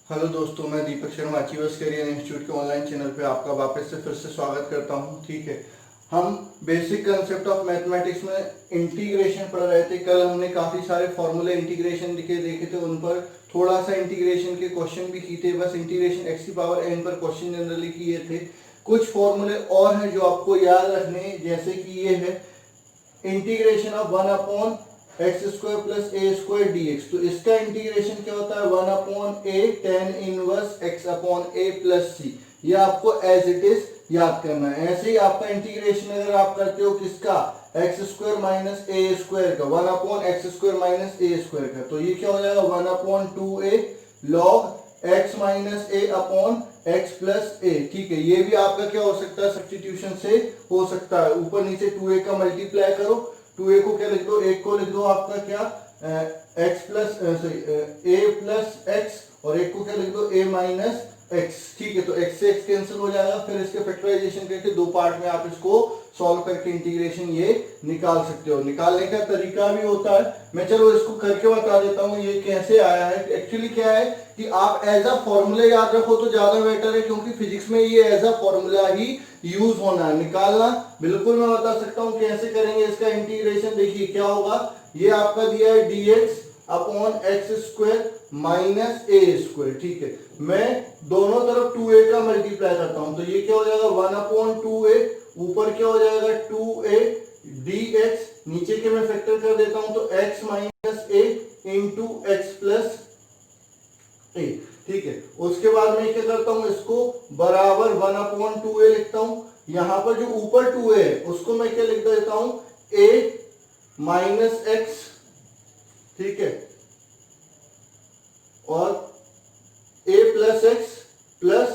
Hello दोस्तों, मैं Deepak Sharma achievers career institute के ऑनलाइन चैनल पे आपका वापस से फिर से स्वागत करता हूं। ठीक है, हम बेसिक कंसेप्ट ऑफ मैथमेटिक्स में इंटीग्रेशन पढ़ रहे थे। कल हमने काफ़ी सारे फॉर्मूले इंटीग्रेशन देखे थे, उन पर थोड़ा सा इंटीग्रेशन के क्वेश्चन भी किए थे। बस इंटीग्रेशन एक्स की पावर एन पर क्वेश्चन जनरली किए थे। कुछ फॉर्मूले और हैं जो आपको याद रखने हैं, जैसे कि ये है integration of 1 x square plus a square d x. तो इसका इंटीग्रेशन क्या होता है, 1/a tan inverse x upon a plus c. ये आपको एज इट इज याद करना है। ऐसे ही आपका इंटीग्रेशन अगर आप करते हो किसका, x square minus a square का, 1/x square minus a square का, तो ये क्या हो जाएगा 1/2a log x minus A upon x plus a. ठीक है, ये भी आपका क्या हो सकता है, सब्स्टिट्यूशन से हो सकता है। ऊपर नीचे 2a का मल्टीप्लाई करो, 2a को क्या लिख दो, एक को लिख दो आपका क्या x प्लस ए प्लस एक्स, और एक को क्या लिख दो a माइनस एक्स। ठीक है, तो x से x कैंसिल हो जाएगा। फिर इसके फैक्टराइजेशन करके दो पार्ट में आप इसको सॉल्व करके इंटीग्रेशन ये निकाल सकते हो। निकालने का तरीका भी होता है, मैं चलो इसको करके बता देता हूँ ये कैसे आया है। एक्चुअली क्या है कि आप एज अ फॉर्मूला याद रखो तो ज्यादा बेटर है, क्योंकि फिजिक्स में ये एज अ फॉर्मूला ही यूज होना है। निकालना बिल्कुल मैं बता सकता हूँ कैसे करेंगे इसका इंटीग्रेशन। देखिए क्या होगा, ये आपका दिया है dx upon x square minus a square. ठीक है, मैं दोनों तरफ 2a का मल्टीप्लाई करता हूं, तो ये क्या हो जाएगा 1/2a, ऊपर क्या हो जाएगा 2a dx, नीचे के मैं फैक्टर कर देता हूं तो x minus A into x plus a. ठीक है, उसके बाद मैं क्या करता हूं, इसको बराबर 1/2a लिखता हूं। यहां पर जो ऊपर 2a है उसको मैं क्या लिख देता हूं, a माइनस एक्स। ठीक है, और a plus x plus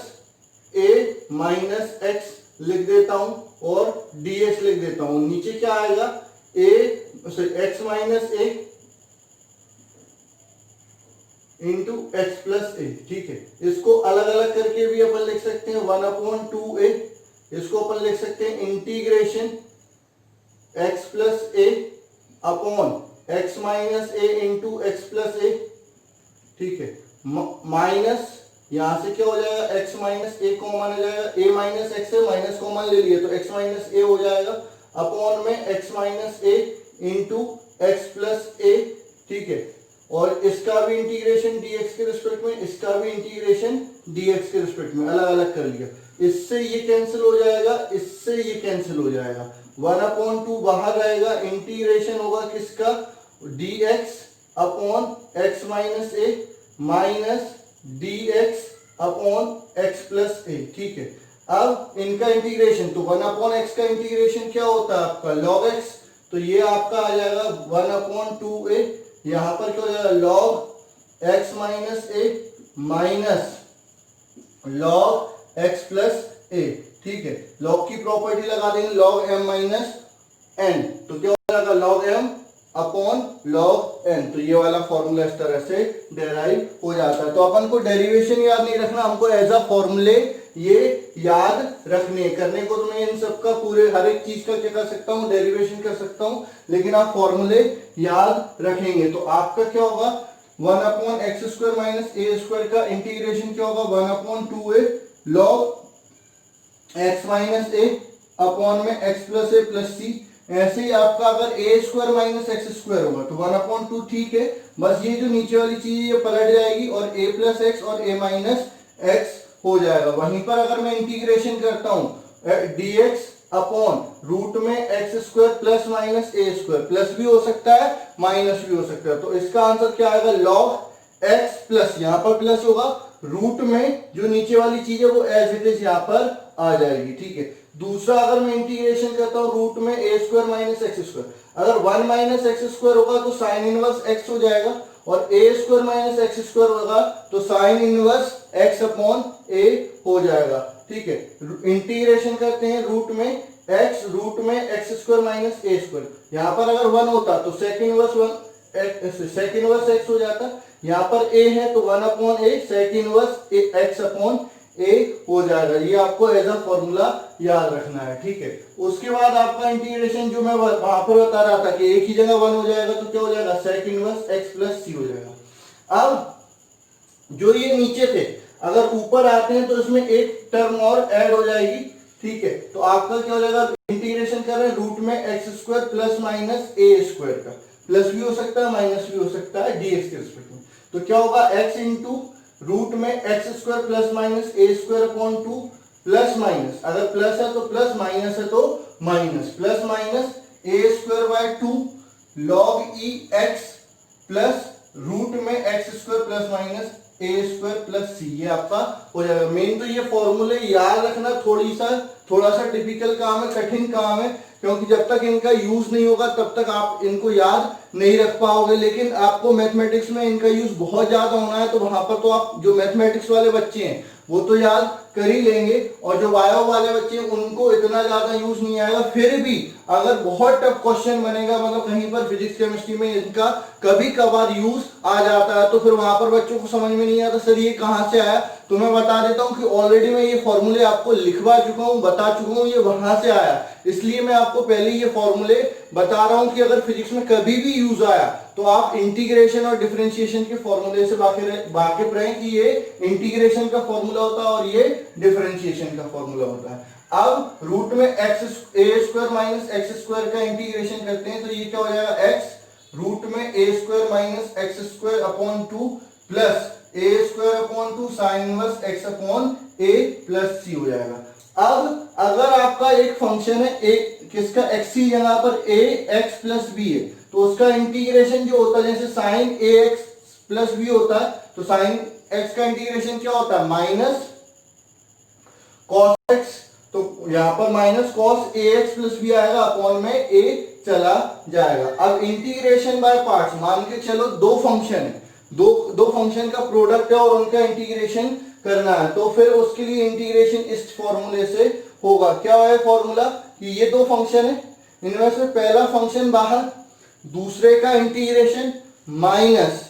a minus x लिख देता हूं, और dx लिख देता हूं। नीचे क्या आएगा, x minus A into x plus a. ठीक है, इसको अलग अलग करके भी अपन लिख सकते हैं 1/2a, इसको अपन लिख सकते हैं integration x plus A upon x minus A into x plus a. ठीक है, माइनस यहां से क्या हो जाएगा, x माइनस ए कॉमन आ जाएगा, a माइनस एक्स है, माइनस कॉमन ले लिए तो x माइनस ए हो जाएगा, अपॉन में x minus A into x plus a. ठीक है, और इसका भी इंटीग्रेशन dx के रिस्पेक्ट में, इसका भी इंटीग्रेशन dx के रिस्पेक्ट में अलग अलग कर लिया। इससे ये कैंसिल हो जाएगा, इससे ये कैंसिल हो जाएगा, 1/2 बाहर रहेगा, इंटीग्रेशन होगा किसका, dx upon x minus a minus dx upon x plus a. ठीक है, अब इनका इंटीग्रेशन, तो 1/x का इंटीग्रेशन क्या होता है आपका log x, तो ये आपका आ जाएगा 1/2a, यहां पर क्या हो जाएगा log x minus a minus log x plus a. ठीक है, log की प्रॉपर्टी लगा देंगे log m माइनस n, तो क्या हो जाएगा log m upon log n। तो ये वाला फॉर्मूला इस तरह से डेराइव हो जाता है। तो अपन को डेरिवेशन याद नहीं रखना, हमको एज अ फॉर्मूले ये याद रखने करने को। तो मैं इन सबका पूरे हर एक चीज का क्या कर सकता हूँ, डेरिवेशन कर सकता हूँ, लेकिन आप फॉर्मूले याद रखेंगे। तो आपका क्या होगा 1/x square minus a square का इंटीग्रेशन क्या होगा 1/2a log x माइनस ए अपॉन में x प्लस ए प्लस सी। ऐसे ही आपका अगर a square minus x square होगा तो 1/2। ठीक है, बस ये जो नीचे वाली चीज ये पलट जाएगी और a प्लस एक्स और a माइनस एक्स हो जाएगा। वहीं पर अगर मैं इंटीग्रेशन करता हूं dx अपॉन रूट में x square plus minus a square, plus भी हो सकता है माइनस भी हो सकता है, तो इसका आंसर क्या आएगा log x प्लस, यहां पर प्लस होगा, रूट में जो नीचे वाली चीज है वो एज इट इज यहां पर आ जाएगी। ठीक है, दूसरा अगर मैं इंटीग्रेशन करता हूं रूट में a square minus x square, अगर 1 माइनस एक्स स्क्वायर होगा तो साइन इनवर्स एक्स हो जाएगा, और ए स्क्वायर माइनस एक्स स्क्वायर होगा तो sign inverse x upon a हो जाएगा। ठीक है, इंटीग्रेशन करते हैं रूट में एक्स, रूट में x square minus a square, यहां पर अगर 1 होता तो सेक इनवर्स एक्स हो जाता, यहां पर a है तो 1/a sec inverse x upon a हो जाएगा। ये आपको एज अ फॉर्मूला याद रखना है। ठीक है, उसके बाद आपका इंटीग्रेशन जो मैं वहां पर बता रहा था कि एक ही जगह 1 हो जाएगा तो क्या हो जाएगा सेक इनवर्स एक्स प्लस सी हो जाएगा। अब जो ये नीचे थे अगर ऊपर आते हैं तो इसमें एक टर्म और ऐड हो जाएगी, ठीक है। तो आपका क्या हो जाएगा, इंटीग्रेशन कर रहे हैं रूट में x square plus minus a square का, प्लस भी हो सकता है माइनस भी हो सकता है डीएक्स के रिस्पेक्ट में। तो क्या होगा, एक्स इंटू रूट में x square plus minus a square upon 2 plus minus, अगर प्लस है तो प्लस, माइनस है तो minus, plus minus a square by 2 log e x plus root में x square plus minus a square plus c, ये आपका हो जाएगा। मेन तो ये फॉर्मूले याद रखना थोड़ा सा टिपिकल काम है, कठिन काम है, क्योंकि जब तक इनका यूज नहीं होगा तब तक आप इनको याद नहीं रख पाओगे। लेकिन आपको मैथमेटिक्स में इनका यूज बहुत ज्यादा होना है, तो वहां पर तो आप जो मैथमेटिक्स वाले बच्चे हैं वो तो याद कर ही लेंगे, और जो बायो वाले बच्चे हैं उनको इतना ज्यादा यूज नहीं आएगा। फिर भी अगर बहुत टफ क्वेश्चन बनेगा, मतलब कहीं पर फिजिक्स केमिस्ट्री में इनका कभी कभार यूज आ जाता है, तो फिर वहां पर बच्चों को समझ में नहीं आता सर ये कहां से आया। तो मैं बता देता हूं कि ऑलरेडी मैं ये फॉर्मूले आपको लिखवा चुका हूं, बता चुका हूं ये वहां से आया, इसलिए मैं आपको पहले ये फॉर्मूले बता रहा हूं कि अगर फिजिक्स में कभी भी यूज आया तो आप इंटीग्रेशन और डिफरेंशिएशन के फॉर्मूले से वाकिफ रहें कि ये इंटीग्रेशन का फॉर्मूला होता है और ये डिफरेंशिएशन का फॉर्मूला होता है। अब रूट में एक्स ए स्क्वायर माइनस एक्स स्क्वायर का इंटीग्रेशन करते हैं, तो ये क्या हो जाएगा, एक्स रूट में a square minus x square upon 2 plus a square upon 2 sine inverse x upon a plus c हो जाएगा। अब अगर आपका एक फंक्शन है ए किसका, एक्स सी, यहाँ पर ए एक्स प्लस बी है, तो उसका इंटीग्रेशन जो होता है, जैसे साइन ए एक्स प्लस बी होता है, तो साइन एक्स का इंटीग्रेशन क्या होता है, माइनस कॉस एक्स, तो यहाँ पर minus cos A x plus B आएगा, अपॉन में ए चला जाएगा। अब इंटीग्रेशन बाय पार्ट्स, मान के चलो दो फंक्शन है, दो फंक्शन का प्रोडक्ट है और उनका इंटीग्रेशन करना है, तो फिर उसके लिए इंटीग्रेशन इस फॉर्मूले से होगा। क्या है फॉर्मूला, कि ये दो फंक्शन है, इनमें से पहला फंक्शन बाहर, दूसरे का इंटीग्रेशन माइनस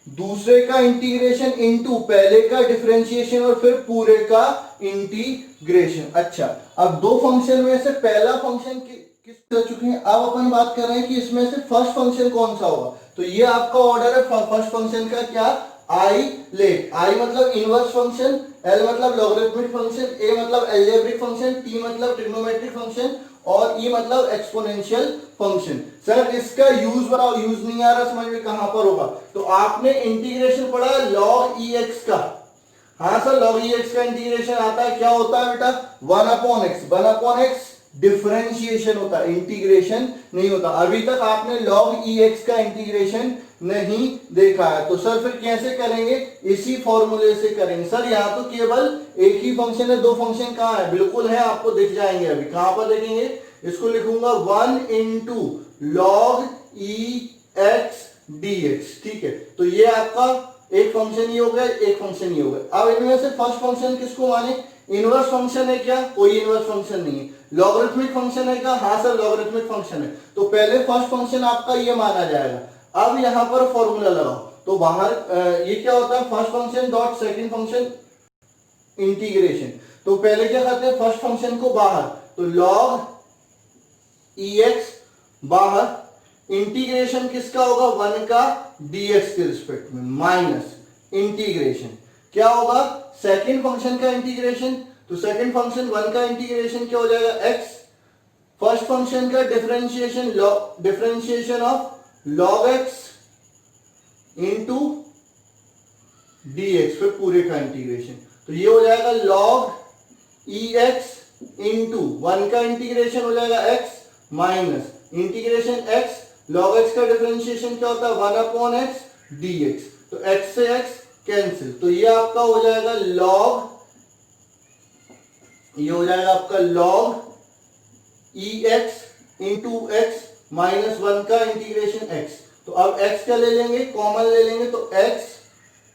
दूसरे का इंटीग्रेशन इनटू पहले का डिफरेंशिएशन और फिर पूरे का इंटीग्रेशन। अच्छा, अब दो फंक्शन में से पहला फंक्शन किस कर चुके हैं, अब अपन बात कर रहे हैं कि इसमें से फर्स्ट फंक्शन कौन सा होगा। तो ये आपका ऑर्डर है फर्स्ट फंक्शन का, क्या, आई लेट, आई मतलब इनवर्स फंक्शन, एल मतलब लॉगरिथमिक फंक्शन, ए मतलब अलजेब्रिक फंक्शन, टी मतलब ट्रिग्नोमेट्रिक फंक्शन और ई मतलब एक्सपोनेंशियल फंक्शन। सर इसका यूज बताओ, यूज नहीं आ रहा समझ में, कहां पर होगा, तो आपने इंटीग्रेशन पढ़ा लॉग ई एक्स का, हाँ सर लॉग ई एक्स का इंटीग्रेशन आता है, क्या होता है बेटा, 1 अपॉन एक्स डिफरेंशिएशन होता है, इंटीग्रेशन नहीं होता। अभी तक आपने लॉग ई एक्स का इंटीग्रेशन नहीं देखा है, तो सर फिर कैसे करेंगे, इसी फॉर्मूले से करेंगे। सर यहाँ तो केवल एक ही फंक्शन है, दो फंक्शन कहाँ है, बिल्कुल है, आपको दिख जाएंगे। अभी कहां पर देखेंगे, इसको लिखूंगा 1 into log e x D x, ठीक है। तो ये आपका एक फंक्शन ही हो गया, एक फंक्शन ही हो गया। अब इनमें से फर्स्ट फंक्शन किसको माने, इनवर्स फंक्शन है क्या, कोई इनवर्स फंक्शन नहीं है। लॉगरिथमिक फंक्शन है क्या, हाँ सर लॉगरिथमिक फंक्शन है, तो पहले फर्स्ट फंक्शन आपका ये माना जाएगा। अब यहां पर फॉर्मूला लगाओ, तो बाहर ये क्या होता है, first function dot second function integration, तो पहले क्या करते हैं, फर्स्ट फंक्शन को बाहर, तो लॉग ई एक्स बाहर, इंटीग्रेशन किसका होगा, 1 का dx के रिस्पेक्ट में, माइनस इंटीग्रेशन क्या होगा, सेकंड फंक्शन का इंटीग्रेशन, तो सेकंड फंक्शन 1 का इंटीग्रेशन क्या हो जाएगा, x, फर्स्ट फंक्शन का differentiation of log x into dx, फिर पूरे का इंटीग्रेशन, तो ये हो जाएगा log ई एक्स इंटू 1 का इंटीग्रेशन हो जाएगा x minus integration x, log x का डिफरेंशिएशन क्या होता है, 1 अपॉन x dx, तो x से x कैंसिल, तो ये आपका हो जाएगा log, ये हो जाएगा आपका log ई एक्स इंटू एक्स माइनस 1 का इंटीग्रेशन x। तो अब x का ले लेंगे, कॉमन ले लेंगे, तो x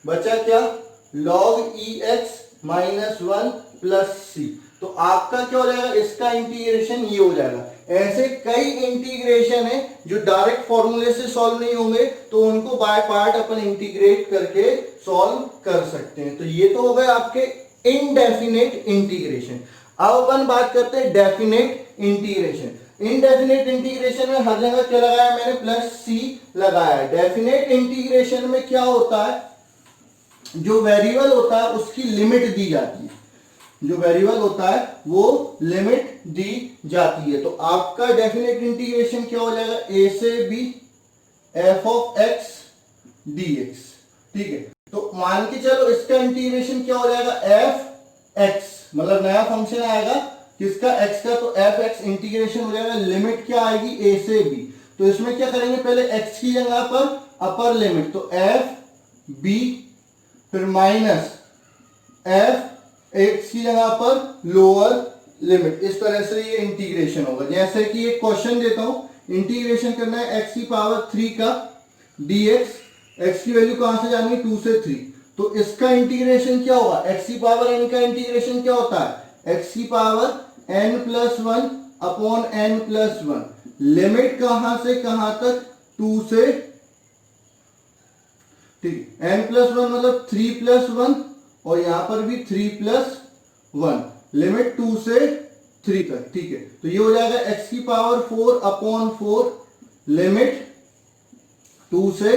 बचा क्या, log ई एक्स माइनस 1 प्लस सी, तो आपका क्या हो जाएगा, इसका इंटीग्रेशन ये हो जाएगा। ऐसे कई इंटीग्रेशन है जो डायरेक्ट फॉर्मूले से सॉल्व नहीं होंगे, तो उनको बाय पार्ट अपन इंटीग्रेट करके सॉल्व कर सकते हैं। तो ये तो हो गए आपके इनडेफिनेट इंटीग्रेशन। अब अपन बात करते हैं डेफिनेट इंटीग्रेशन। इनडेफिनेट इंटीग्रेशन में हर जगह क्या लगाया मैंने, प्लस सी लगाया है। डेफिनेट इंटीग्रेशन में क्या होता है, जो वेरिएबल होता है उसकी लिमिट दी जाती है, जो वेरिएबल होता है वो लिमिट दी जाती है। तो आपका डेफिनेट इंटीग्रेशन क्या हो जाएगा, a से b f of x dx, ठीक है। तो मान के चलो इसका इंटीग्रेशन क्या हो जाएगा, f x, मतलब नया फंक्शन आएगा किसका, x का, तो f x इंटीग्रेशन हो जाएगा, लिमिट क्या आएगी a से b। तो इसमें क्या करेंगे, पहले x की जगह पर अपर लिमिट, तो f b, फिर माइनस f x की जगह पर लोअर लिमिट। इस तरह से ये इंटीग्रेशन होगा। जैसे कि एक क्वेश्चन देता हूं, इंटीग्रेशन करना है x की पावर 3 का dx, x की वैल्यू कहां से जानी है, 2 से 3। तो इसका इंटीग्रेशन क्या होगा, x की पावर n का इंटीग्रेशन क्या होता है, x की power n plus 1 upon n plus 1। Limit कहां से कहां तक, 2 से, ठीक है, n प्लस 1 मतलब 3 प्लस 1, और यहां पर भी 3 प्लस 1, लिमिट 2 से 3 तक, ठीक है। तो ये हो जाएगा x की पावर 4 अपॉन 4, लिमिट 2 से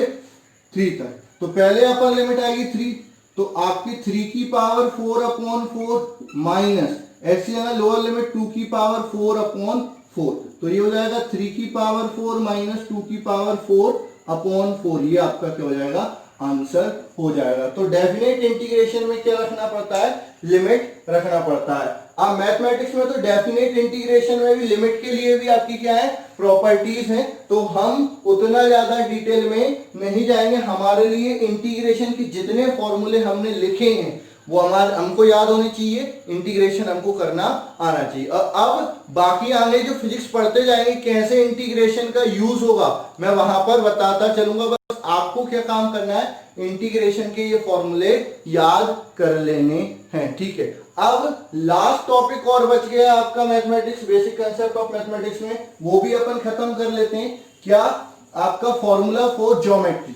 3 तक। तो पहले अपर लिमिट आएगी 3, तो आपकी 3 की पावर 4 अपॉन 4 माइनस x की जगह लोअर लिमिट 2 की पावर 4 अपॉन 4, तो ये हो जाएगा 3 की पावर 4 माइनस 2 की पावर 4 अपॉन 4। ये आपका क्या हो जाएगा, आंसर हो जाएगा। तो डेफिनेट इंटीग्रेशन में क्या रखना पड़ता है, लिमिट रखना पड़ता है। अब मैथमेटिक्स में तो डेफिनेट इंटीग्रेशन में भी लिमिट के लिए भी आपकी क्या है, प्रॉपर्टीज हैं। तो हम उतना ज्यादा डिटेल में नहीं जाएंगे। हमारे लिए इंटीग्रेशन के जितने फॉर्मूले हमने लिखे हैं वो हमको याद होने चाहिए, इंटीग्रेशन हमको करना आना चाहिए। और अब बाकी आगे जो फिजिक्स पढ़ते जाएंगे कैसे इंटीग्रेशन का यूज होगा मैं वहां पर बताता चलूंगा। बस आपको क्या काम करना है, इंटीग्रेशन के ये फॉर्मूले याद कर लेने हैं, ठीक है। अब लास्ट टॉपिक और बच गया आपका mathematics, basic concept of mathematics में, वो भी अपन खत्म कर लेते हैं। क्या, आपका फॉर्मूला फॉर ज्योमेट्री,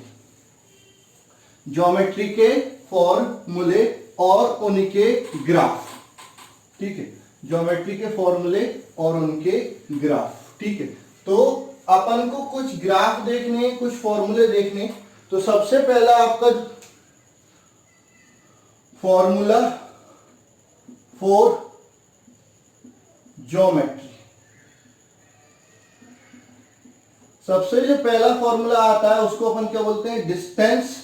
ज्योमेट्री के फॉर्मूले और उनके ग्राफ, ठीक है, ज्योमेट्री के फॉर्मूले और उनके ग्राफ, ठीक है। तो अपन को कुछ ग्राफ देखने, कुछ फॉर्मूले देखने। तो सबसे पहला आपका फॉर्मूला फॉर ज्योमेट्री, सबसे जो पहला फॉर्मूला आता है उसको अपन क्या बोलते हैं, डिस्टेंस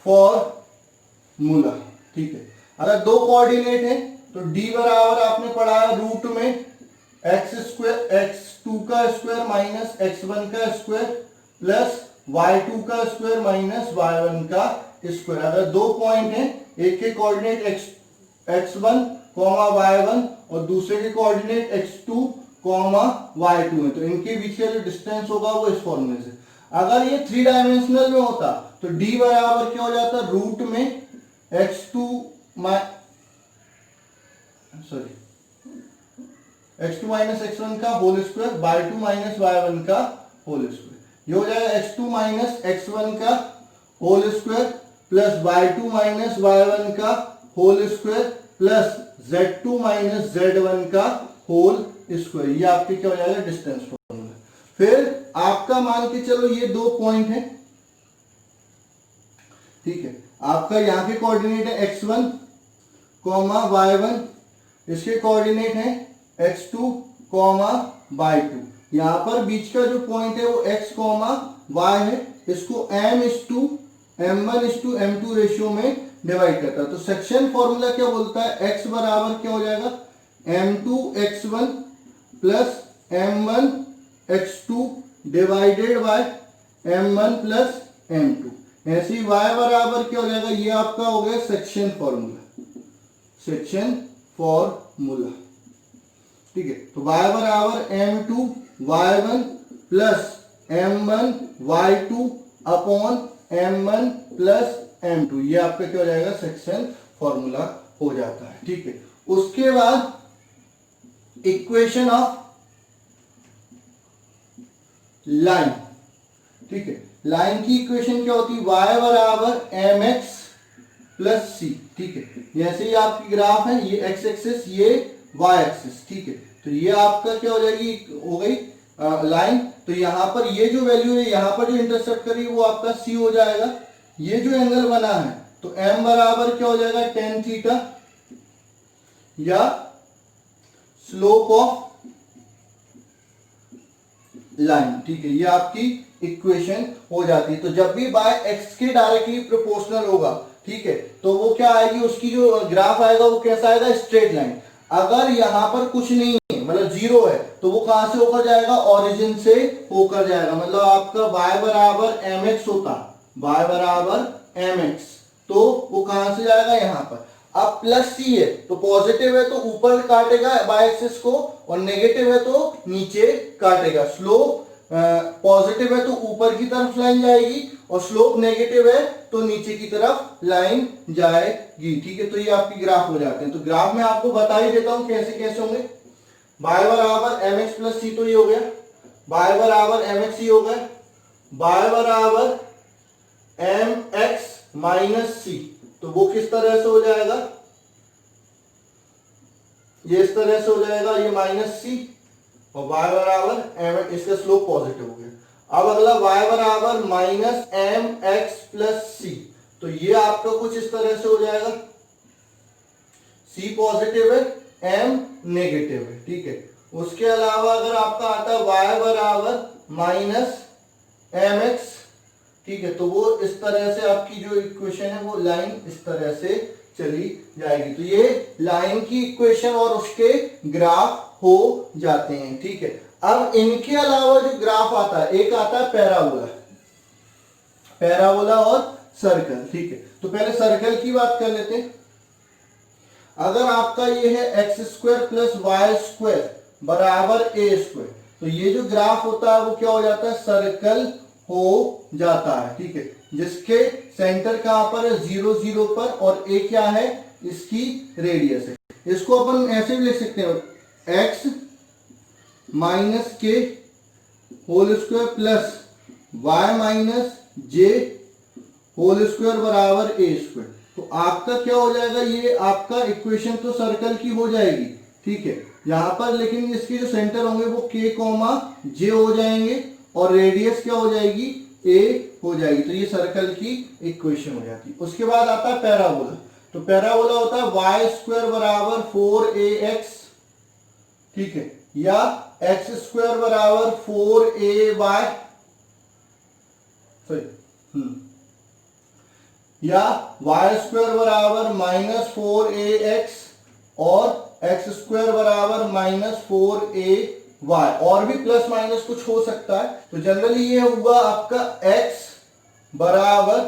फॉर्मूला, ठीक है। अगर दो कोऑर्डिनेट है तो d बराबर आपने पढ़ा है रूट में एक्स स्क्वायर, x2 का स्क्वायर माइनस x1 का स्क्वायर प्लस y2 का स्क्वायर माइनस y1 का स्क्वायर। अगर दो पॉइंट हैं, एक के कोऑर्डिनेट x1 y1 और दूसरे के कोऑर्डिनेट x2 y2 है, तो इनके बीच का जो डिस्टेंस होगा वो इस फॉर्मूले से। अगर ये 3 डायमेंशनल में होता तो d बराबर क्या हो जाता, रूट में x2 माइनस x1 का whole square by 2 minus y1 का होल स्क्वायर। ये हो जाएगा x2 माइनस x1 का whole square plus y2 minus y1 का whole square plus z2 minus z1 का होल स्क्वायर। ये आपके क्या हो जाएगा, डिस्टेंस फॉर्मूला। फिर आपका मान के चलो ये दो पॉइंट है, ठीक है। आपका यहां के कोऑर्डिनेट है x1 y1, इसके कोऑर्डिनेट है x2 y2। यहां पर बीच का जो पॉइंट है वो x y है, इसको m1:m2 रेशियो में डिवाइड करता है। तो सेक्शन फॉर्मूला क्या बोलता है, x बराबर क्या हो जाएगा, m2x1 plus m1x2 divided by m1 plus m2। ऐसे ही y बराबर क्या हो जाएगा, ये आपका हो गया सेक्शन फॉर्मूला, सेक्शन फॉर्मूला, ठीक है। तो y बराबर m2 y1 plus m1 y2 upon m1 plus m2। ये आपका क्या हो जाएगा, सेक्शन फॉर्मूला हो जाता है, ठीक है। उसके बाद इक्वेशन ऑफ लाइन, ठीक है। लाइन की इक्वेशन क्या होती है, y बराबर mx प्लस c, ठीक है। जैसे ही आपकी ग्राफ है, ये x एक्सिस, ये y एक्सिस, ठीक है। तो ये आपका क्या हो जाएगी, हो गई लाइन। तो यहां पर ये जो वैल्यू है, यहां पर जो इंटरसेप्ट करी वो आपका c हो जाएगा, ये जो एंगल बना है तो m बराबर क्या हो जाएगा tan थीटा या स्लोप ऑफ लाइन, ठीक है, ये आपकी इक्वेशन हो जाती है। तो जब भी बाय एक्स के डायरेक्टली प्रोपोर्शनल होगा, ठीक है, तो वो क्या आएगी, उसकी जो ग्राफ आएगा वो कैसा आएगा, स्ट्रेट लाइन। अगर यहां पर कुछ नहीं है, मतलब जीरो है, तो वो कहां से होकर जाएगा, ओरिजिन से होकर जाएगा। मतलब आपका y बराबर mx होता, y बराबर mx, तो वो कहां से जाएगा, यहां पर। अब प्लस सी है तो पॉजिटिव है तो ऊपर काटेगा बाय एक्सिस को, और नेगेटिव है तो नीचे काटेगा। स्लोप पॉजिटिव है तो ऊपर की तरफ लाइन जाएगी, और स्लोप नेगेटिव है तो नीचे की तरफ लाइन जाएगी, ठीक है। तो ये आपकी ग्राफ हो जाते हैं। तो ग्राफ में आपको बता ही देता हूं कैसे कैसे होंगे। y बराबर mx प्लस सी, तो ये हो गया, y बराबर mx ही हो गया, y बराबर mx माइनस सी, तो वो किस तरह से हो जाएगा, ये इस तरह से हो जाएगा, ये माइनस सी, और y बराबर m, इसका स्लोप पॉजिटिव हो गया। अब अगला y बराबर माइनस एम एक्स प्लस सी, तो ये आपका कुछ इस तरह से हो जाएगा, c पॉजिटिव है, m नेगेटिव है, ठीक है। उसके अलावा अगर आपका आता है y बराबर माइनस एम एक्स, ठीक है, तो वो इस तरह से आपकी जो इक्वेशन है वो लाइन इस तरह से चली जाएगी। तो ये लाइन की इक्वेशन और उसके ग्राफ हो जाते हैं, ठीक है। अब इनके अलावा जो ग्राफ आता है, एक आता है पैराबोला, पैराबोला और सर्कल, ठीक है। तो पहले सर्कल की बात कर लेते हैं। अगर आपका ये है x square plus y square बराबर ए स्क्वायर, तो ये जो ग्राफ होता है वो क्या हो जाता है, सर्कल हो जाता है, ठीक है, जिसके सेंटर कहां पर है, 0 0 पर, और ए क्या है, इसकी रेडियस है। इसको अपन ऐसे भी लिख सकते हैं, x minus k whole square plus y minus j whole square बराबर ए स्क्वायर। तो आपका क्या हो जाएगा, ये आपका इक्वेशन तो सर्कल की हो जाएगी, ठीक है, यहां पर, लेकिन इसके जो सेंटर होंगे वो के कॉमा जे हो जाएंगे, और रेडियस क्या हो जाएगी, ए हो जाएगी। तो ये सर्कल की इक्वेशन हो जाती है। उसके बाद आता है पैराबोला। तो पैराबोला होता है वाई स्क्वायर बराबर 4ax, ठीक है, या एक्स स्क्वायर बराबर 4ay, या वाई स्क्वायर बराबर माइनस 4ax, और एक्स स्क्वायर बराबर माइनस 4ay, और भी प्लस माइनस कुछ हो सकता है। तो जनरली ये होगा आपका x बराबर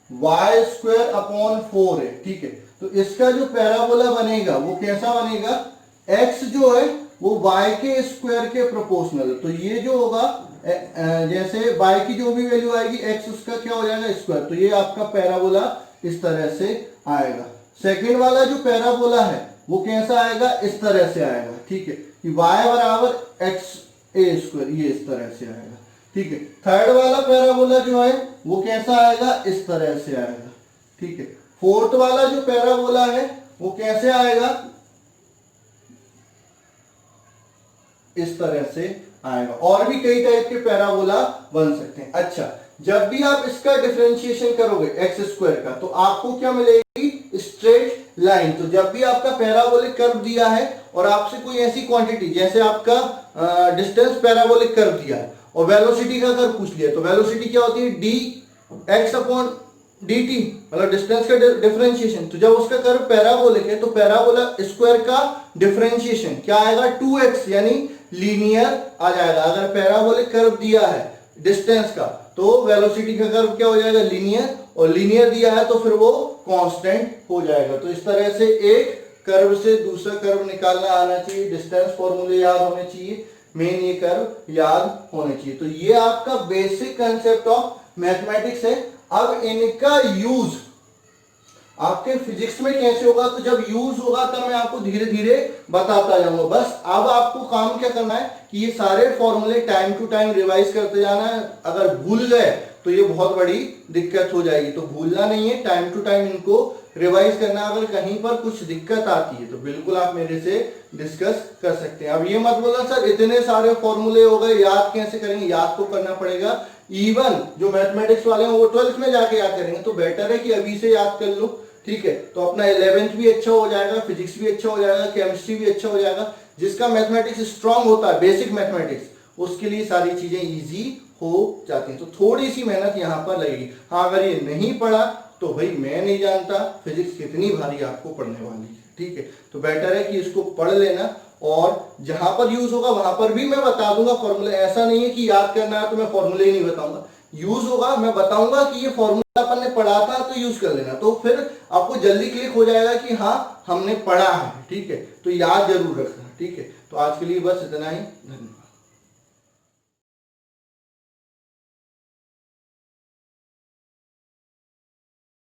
वाई स्क्वायर अपॉन 4 है, ठीक है। तो इसका जो पैराबोला बनेगा वो कैसा बनेगा, x जो है वो y के स्क्वायर के प्रोपोर्शनल। तो ये जो होगा, जैसे y की जो भी वैल्यू आएगी x उसका क्या हो जाएगा, स्क्वायर। तो ये आपका पैराबोला इस तरह से आएगा। सेकेंड वाला जो पैराबोला है वो कैसा आएगा, इस तरह से आएगा, ठीक है, कि y बराबर एक्स ए स्क्वायर, ये इस तरह से आएगा, ठीक है। थर्ड वाला पैराबोला जो है वो कैसा आएगा, इस तरह से आएगा, ठीक है। फोर्थ वाला जो पैराबोला है वो कैसे आएगा, इस तरह से आएगा। और भी कई टाइप के पैराबोला बन सकते हैं। अच्छा, जब भी आप इसका डिफरेंशिएशन करोगे एक्स स्क्वायर का, तो आपको क्या मिलेगी, स्ट्रेट लाइन। तो जब भी आपका पैराबोलिक कर्व दिया है और आपसे कोई ऐसी क्वांटिटी, जैसे आपका डिस्टेंस पैराबोलिक कर्व दिया है और वेलोसिटी का कर्व पूछ लिया, तो वेलोसिटी क्या होती है, D x upon D T, मतलब डिस्टेंस का डिफरेंशिएशन। तो जब उसका कर्व पैराबोलिक है तो पैराबोला स्क्वायर का डिफरेंशिएशन क्या आएगा, 2x, यानी लीनियर आ जाएगा। अगर पैराबोलिक कर्व दिया है डिस्टेंस का, तो वेलोसिटी का कर्व क्या हो जाएगा, लीनियर, और लीनियर दिया है तो फिर वो कांस्टेंट हो जाएगा। तो इस तरह से एक कर्व से दूसरा कर्व निकालना आना चाहिए, डिस्टेंस फॉर्मूले याद होने चाहिए, मेन ये कर्व याद होने चाहिए। तो ये आपका बेसिक कंसेप्ट ऑफ मैथमेटिक्स है। अब इनका यूज आपके फिजिक्स में कैसे होगा, तो जब यूज होगा तब मैं आपको धीरे धीरे बताता जाऊंगा। बस अब आपको काम क्या करना है कि ये सारे फॉर्मूले टाइम टू टाइम रिवाइज करते जाना है। अगर भूल गए तो ये बहुत बड़ी दिक्कत हो जाएगी, तो भूलना नहीं है, टाइम टू टाइम इनको रिवाइज करना। अगर कहीं पर कुछ दिक्कत आती है तो बिल्कुल आप मेरे से डिस्कस कर सकते हैं। अब ये मत बोलना सर इतने सारे फॉर्मूले हो गए, याद कैसे करेंगे, याद तो करना पड़ेगा, इवन जो मैथमेटिक्स वाले हैं वो 12th में जाके याद करेंगे, तो बेटर है कि अभी से याद कर लो, ठीक है। तो अपना 11th भी अच्छा हो जाएगा, फिजिक्स भी अच्छा हो जाएगा, केमिस्ट्री भी अच्छा हो जाएगा। जिसका मैथमेटिक्स स्ट्रांग होता है, बेसिक मैथमेटिक्स, उसके लिए सारी चीजें इजी हो जाती हैं। तो थोड़ी सी मेहनत यहाँ पर लगेगी। हाँ, अगर ये नहीं पढ़ा तो भाई मैं नहीं जानता फिजिक्स कितनी भारी आपको पढ़ने वाली है, ठीक है। तो बेटर है कि इसको पढ़ लेना, और जहां पर यूज होगा वहां पर भी मैं बता दूंगा फॉर्मूला। ऐसा नहीं है कि याद करना है तो मैं फॉर्मूले ही नहीं बताऊंगा, यूज होगा, मैं बताऊंगा कि ये फॉर्मूला अपन ने पढ़ा था तो यूज कर लेना, तो फिर आपको जल्दी क्लिक हो जाएगा कि हाँ हमने पढ़ा है, ठीक है। तो याद जरूर रखना, ठीक है। तो आज के लिए बस इतना ही, धन्यवाद।